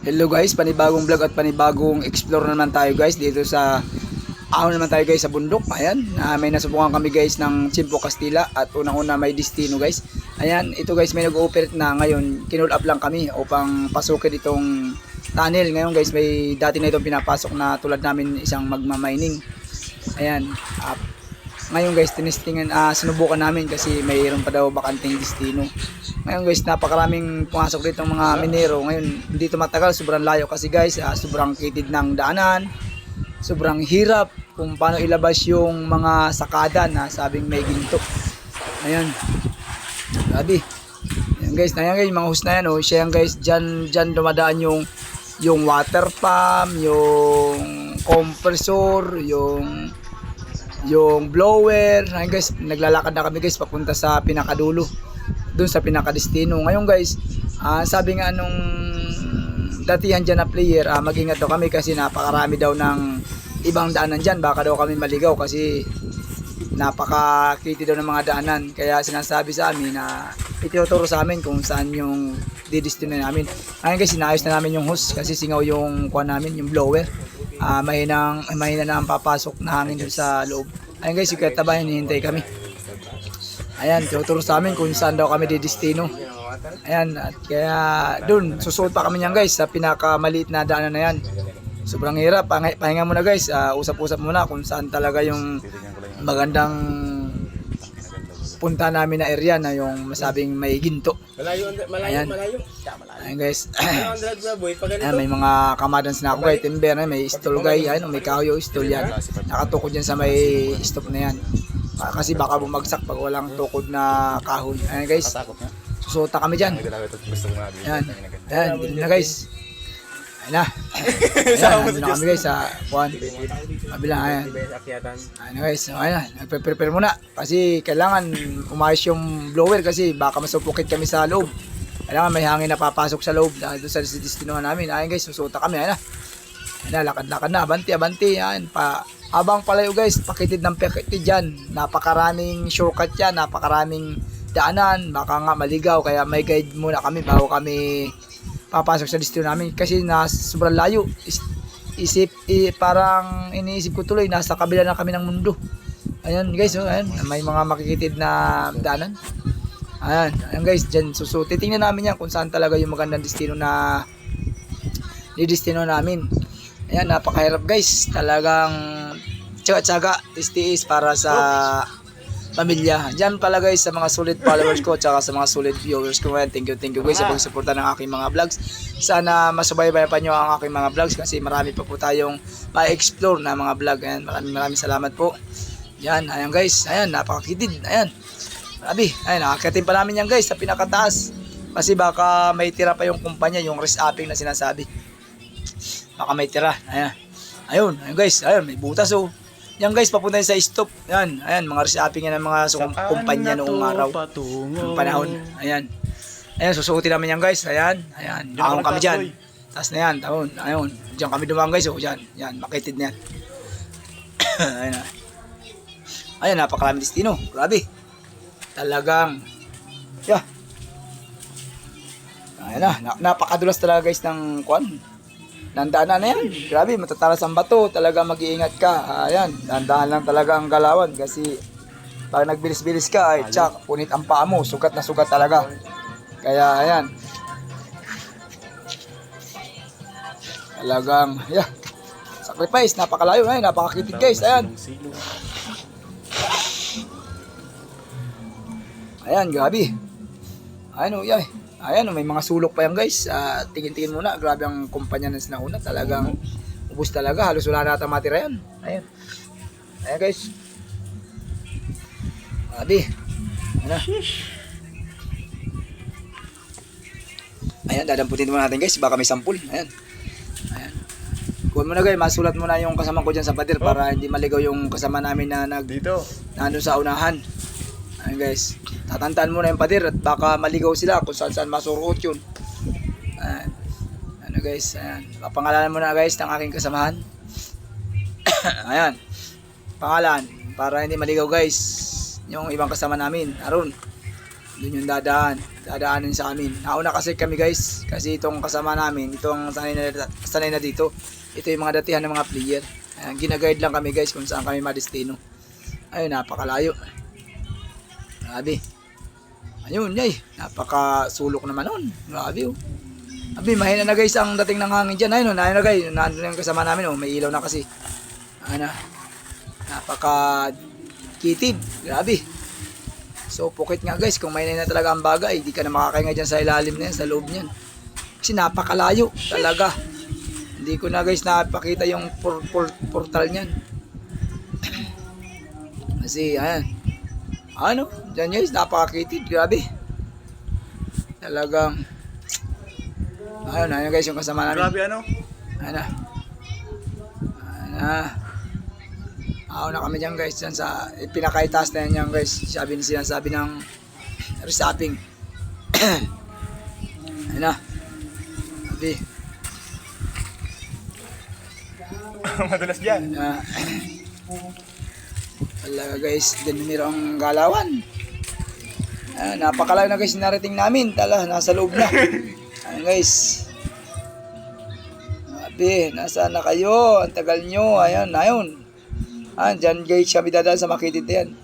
Hello guys, panibagong vlog at panibagong explore naman tayo guys dito sa ahon naman tayo guys sa bundok. Ayan, may nasubukan kami guys ng Chimpo Castilla at unang-una may Destino guys. Ayan, ito guys may nag-ooperate na ngayon. Kinull up lang kami upang pasukin itong tunnel. Ngayon guys may dati na itong pinapasok na tulad namin isang magma-mining. Ayan, ngayon guys tinistingan, sinubukan namin kasi mayroon pa daw bakanting Destino. Ngayon guys napakaraming pumasok dito ng mga minero. Ngayon hindi ito matagal, sobrang layo kasi guys, sobrang kitid ng daanan, sobrang hirap kung paano ilabas yung mga sakada na sabing may ginto. Ayan, grabe. Ayan guys, mga hose na yan, oh. Siya yan guys, dyan dumadaan yung water pump, yung compressor, yung blower. Ayan guys, naglalakad na kami guys papunta sa pinakadulo, doon sa pinaka-destino. Ngayon guys, sabi nga nung datihan dyan na player, mag-ingat daw kami kasi napakarami daw ng ibang daanan dyan, baka daw kami maligaw kasi napakakiti daw ng mga daanan. Kaya sinasabi sa amin na ituturo sa amin kung saan yung didestino namin. Ngayon guys, sinayos na namin yung hose kasi singaw yung kuha namin, yung blower. Mahina na ang papasok na hangin doon sa loob. Ayun guys, yung katabayan, hinihintay kami. Ayan, tuturo sa amin kung saan daw kami didestino. Ayan, at kaya dun, susuot pa kami niyan guys sa pinakamaliit na daanan na yan. Sobrang hirap, pahinga muna guys, usap-usap muna kung saan talaga yung magandang punta namin na area na yung masabing may ginto. Ayan, ayan guys. Ayan, may mga kamadans na ako guys, timber, may stall guy, ayan, may kahoy o stall yan. Nakatukod dyan sa may stop na yan. Kasi baka bumagsak pag walang tukod na kahoy. Ayan guys, susuta kami dyan. Ayan, ayan, bilhin na guys. Ayan na. Ayan, nandun na kami guys sa kuhan. Kabilang, ayan. Ayan na guys, ayan na, nagpe-prepare muna. Kasi kailangan umayos yung blower kasi baka masupukit kami sa loob. Kailangan may hangin na papasok sa loob dahil doon sa destinohan namin. Ayan guys, susuta kami, ayan na. Ayan na, lakad-lakad na, abanti, ayan pa. Abang palayo guys, pakitid ng pakitid dyan. Napakaraming shortcut yan, napakaraming daanan. Baka nga maligaw, kaya may guide muna kami bago kami papasok sa destino namin. Kasi sobrang layo. Parang iniisip ko tuloy, nasa kabila na kami ng mundo. Ayan guys, oh, ayan, may mga makikitid na daanan. Ayan guys, dyan titingnan namin yan kung saan talaga yung magandang destino na destino namin. Ayan, napakahirap guys. Talagang tsaga-tsaga, tiis para sa pamilya. Diyan pala guys sa mga solid followers ko at sa mga solid viewers ko. Thank you guys sa pagsuporta ng aking mga vlogs. Sana masubaybay pa nyo ang aking mga vlogs kasi marami pa po tayong ma-explore na mga vlog. Ayan, maraming salamat po. Yan, ayan guys. Ayan, napakakitid. Ayan, grabe. Ayan, nakakatin pa namin yan guys sa pinakataas. Kasi baka may tira pa yung kumpanya, yung res-upping na sinasabi. Baka may tira. Ayun guys, ayun, may butas oh. Yan guys, papunta sa stop. Yan, ayan, mga res-upping yan ng mga kumpanya noong araw. Noong panahon. Ayan, susuotin namin yan guys. Ayan, ahon kami dyan. Taas na yan, ayun. Diyan kami dumang guys, oh, dyan, makitid na yan. Ayan, napakaraming destino. Grabe. Talagang, ayan na, napakadulas talaga guys ng kwan. Dandaan na yan. Grabe, matatalas ang bato. Talaga mag-iingat ka. Ayan, dandaan lang talaga ang galawan. Kasi pag nagbilis-bilis ka, ay tsak, punit ang paa mo. Sugat na sugat talaga. Kaya, ayan. Talagang, sacrifice. Napakalayo. Ayan, napakakitid guys. Ayan. Ayan, grabe. Ayan, ayan, may mga sulok pa yan guys. Tingin-tingin muna. Grabe ang kumpanya ng sinauna. Talagang ubos talaga. Halos wala na natin matira yan. Ayan guys. Grabe. Ayan, dadamputin muna natin guys. Baka may sampul. Ayan. Kuhan mo na guys. Masulat mo na yung kasama ko dyan sa pader para hindi maligaw yung kasama namin na nandun sa unahan. Ayan guys, tatantaan muna yung pader at baka maligaw sila kung saan masuruot yun. Ayan guys, ayan. Papangalanan muna guys ng aking kasamahan. Ayan, pangalan para hindi maligaw guys yung ibang kasama namin. Aron, Doon yung dadaanin sa amin. Nauna kasi kami guys, kasi itong kasama namin, itong sanay na dito. Ito yung mga datihan ng mga player. Ginaguide lang kami guys kung saan kami madestino. Ayun, napakalayo. Grabe. Ayun, napakasulok naman nun. Grabe oh. Abi, mahina na guys ang dating ng hangin dyan. Ayun, ayun na guys. Nandun yung kasama namin. Oh. May ilaw na kasi. Ayun na. Napaka-kitid. Grabe. So, pukit nga guys. Kung mahina na talaga ang bagay, hindi ka na makakahinga dyan sa ilalim na yan, sa loob niyan. Kasi napakalayo talaga. Hindi ko na guys napakita yung portal niyan. Kasi, ayan. Ano? Dyan guys, napakakitid. Grabe. Talagang. Ayun guys, yung kasama namin. Grabe ano? Ayun na. Ako na kami dyan guys. Dyan sa pinakaitaas na yan guys. Sinasabi ng resapping. Ayun na. Sabi. Madalas dyan. Talaga guys, dyan mayroong galawan. Napakalayo na guys, narating namin. Nasa loob na. Ayun guys. Sabi, nasaan na kayo? Ang tagal nyo. Ayun. Dyan guys, kami dadaan sa Makitid yan.